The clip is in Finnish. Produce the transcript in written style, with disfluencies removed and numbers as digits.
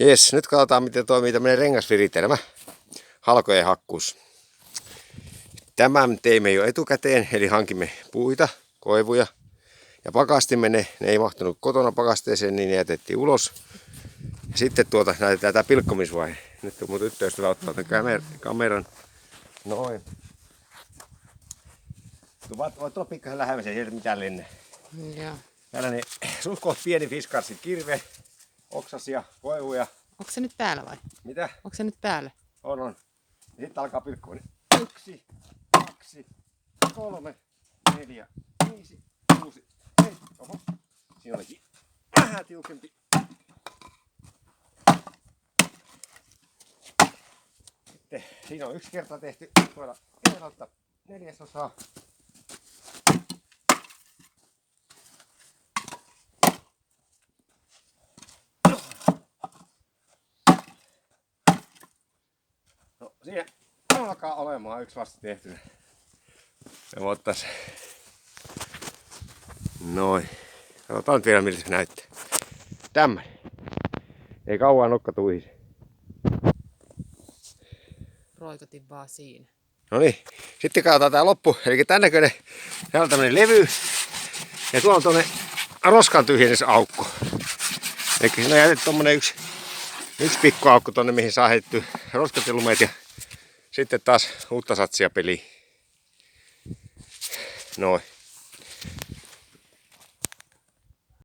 Jes, nyt katsotaan miten toimii tämmönen rengasviritelmä halkojen hakkuus. Tämän teimme jo etukäteen, eli hankimme puita, koivuja ja pakastimme ne. Ne ei mahtunut kotona pakasteeseen, niin ne jätettiin ulos. Ja sitten näytetään tämä pilkkomisvaihe. Nyt kun mun tyttöystävä ottaa tämän kameran. Noin. Voit tulla pikkasen lähemmäs, ei sieltä mitään lennä. Joo. Tällainen suht pieni fiskarsin kirve, oksasia, koivuja. Onko se nyt päällä vai? Mitä? Onko se nyt päällä? On. Ja sitten alkaa pilkkoa. 1, 2, 3, 4, 5, 6, 7. Oho. Siinä olikin vähän tiukempi. Sitten siinä on 1 kerta tehty. Tuolla kerralta 4/4. No siinä alkaa olemaan 1 vasta tehty. Ja ottais. Noin. Katsotaan nyt vielä miltä se näyttää. Tämmönen. Ei kauan nokka tuihise. Roikotin vaan siinä. No niin. Sitten katsotaan tää loppu. Eli tän näköinen. Täällä on tämmönen levy. Ja tuolla on tuonne roskan tyhjennysaukko. Eli siinä on jätetty tommonen yksi pikkuaukko tonne mihin saa heitettyä roskat ja lumet ja sitten taas uutta satsia peliin. Noin.